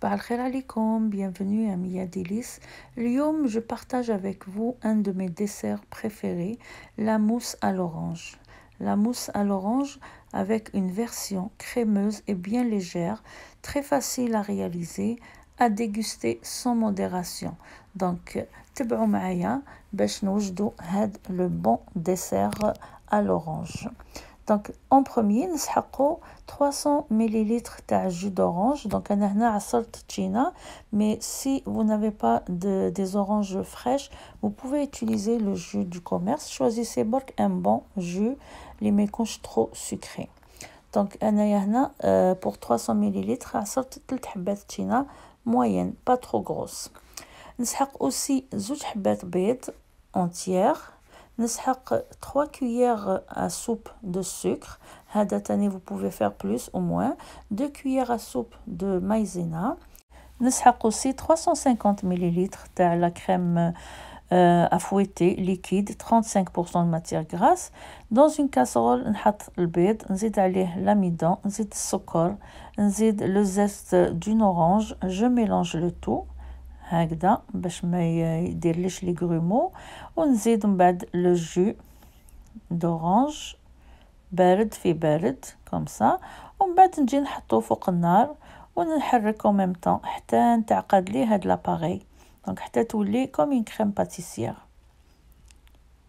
صباح الخير عليكم, bienvenue à Mia Délices. اليوم je partage avec vous un de mes desserts préférés, la mousse à l'orange. La mousse à l'orange avec une version crémeuse et bien légère, très facile à réaliser, à déguster sans modération. Donc, تبعوا معايا باش نوجدوا هاد le bon dessert à l'orange. Donc, en premier, نسحقوا 300 ml de jus d'orange. Donc, أنا هنا عصرت تشينا, mais si vous n'avez pas des oranges fraîches, vous pouvez utiliser le jus du commerce. Choisissez برك un bon jus, اللي ما يكونش trop sucré. Donc, أنا هنا pour 300 ml عصرت 3 حبات تشينا moyenne, pas trop grosse. نسحق aussi 2 حبات بيض entières. نسحق 3 cuillères à soupe de sucre. هذا تاني vous pouvez faire plus ou moins. 2 cuillères à soupe de maïzena. نسحق aussi 350 ml تاع la crème à fouetter liquide, 35% de matière grasse. Dans une casserole نحط البيض, نزيد عليه l'amidon, نزيد السكر, نزيد le zeste d'une orange. Je mélange le tout هكذا باش ما يديرليش لي غرومو, ونزيد من بعد لو جو دورانج بارد في بارد كوم سا, ومن بعد نجي نحطو فوق النار ونحرك او ميم طون حتى نتعقد لي هاد لاباري, دونك حتى تولي كوم اون كريم باتيسيير.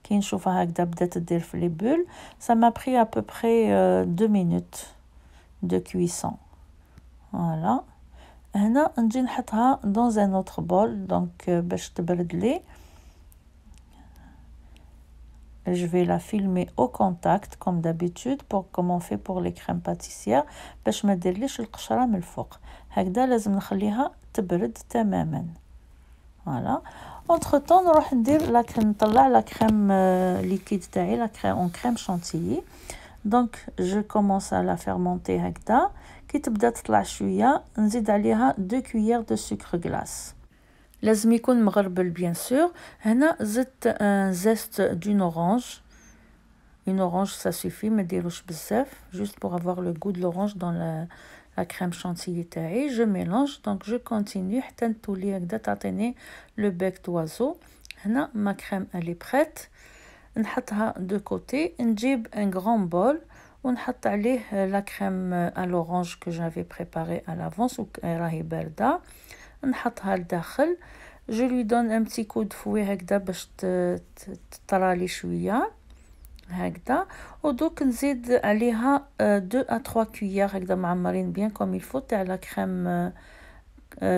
كي نشوفها هكذا بدات تدير في لي بول, ça m'a pris à peu près 2 minutes de cuisson. Voilà. هنا نجي نحطها dans un autre bol, donc باش تبرد لي. Je vais la filmer au contact comme d'habitude pour comme on fait pour les crèmes pâtissières باش ما ديرليش القشره من الفوق. هكذا لازم نخليها تبرد تماما. Voilà. Entre temps نروح ندير نطلع لا كريم ليكيد تاعي, لا كريم en crème chantilly. Donc je commence à la fermenter هكذا. كي تبدا تطلع شويه نزيد عليها 2 cuillères de sucre glace. لازم يكون مغربل bien sûr. هنا زدت un zeste d'une orange. Une orange ça suffit, ما ديروش بزاف, juste pour avoir le goût de l'orange dans la crème chantilly تاعي. Je mélange, donc je continue حتى تولي هكذا تعطيني le bec d'oiseau. هنا ma crème elle est prête. نحطها de côté. نجيب un grand bol ونحط عليه la crème à l'orange que j'avais préparée à l'avance وراهي باردة. نحطها لداخل. je lui donne un petit coup de fouet هكذا باش تطرالي شوية هكذا, ودوك نزيد عليها 2 à 3 cuillères هكذا معمرين bien comme il faut تاع la crème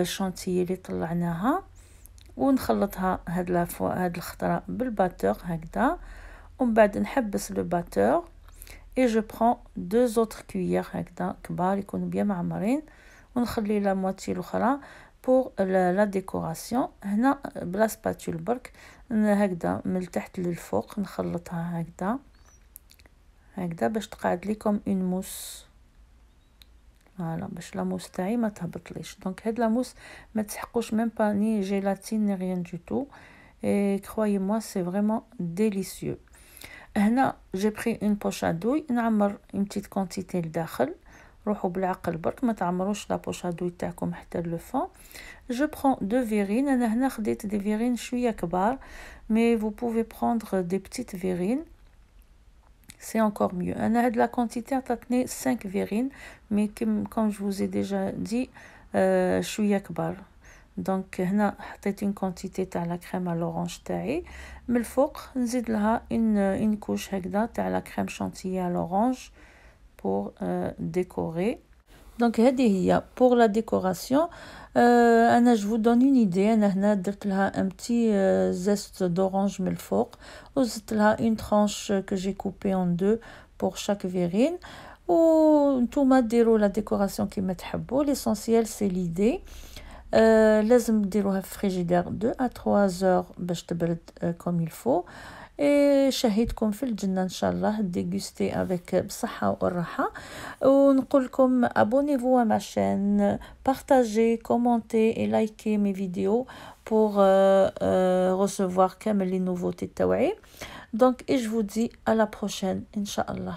chantilly اللي طلعناها, ونخلطها هاد الخطرة بالباتور هكذا, ومن بعد نحبس le batteur et je prends 2 autres cuillères هكذا كبار يكونوا bien معمرين, ونخلي لا موتي الاخرى pour la décoration. هنا بلا سباتول برك هكذا من التحت للفوق نخلطها هكذا باش تقعد لي كوم اون موس. فوالا باش لا موس تاعي ما تهبطليش. دونك هاد لا موس ما تسحقوش ميم با ني جيلاتين ني ريان دو تو, et croyez moi c'est vraiment délicieux. هنا j'ai pris une poche à douille, نعمر une petite quantité لداخل. روحوا بالعقل برك ما تعمروش لا بوش ادوي تاعكم حتى لو فون. je prends 2 verrines. انا هنا خديت دي verrines شويه كبار, mais vous pouvez prendre des petites verrines, c'est encore mieux. انا هاد لا كونتيتي عطاتني 5 verrines, mais comme je vous ai déjà dit شويه كبار. دونك هنا حطيت une quantité تاع لا crème à l'orange تاعي. من الفوق نزيد لها une couche هكذا تاع لا crème chantilly à l'orange pour décorer. Donc هذه هي pour la décoration. أنا je vous donne une idée. أنا هنا درت لها un petit zeste d'orange من الفوق, وزدت لها une tranche que j'ai coupée en 2 pour chaque verrine, وانتوما ديروا la décoration كيما تحبوا. l'essentiel c'est l'idée. لازم ديروها في frigidaire 2 à 3 heures باش تبرد comme il faut. شهيتكم في الجنة ان شاء الله, ديغوستي افيك بصحة والراحة, ونقول لكم abonnez-vous à ma chaîne, partagez, commentez et likez mes vidéos pour recevoir كامل les nouveautés تاوعي. Donc et je vous dis à la prochaine ان شاء الله.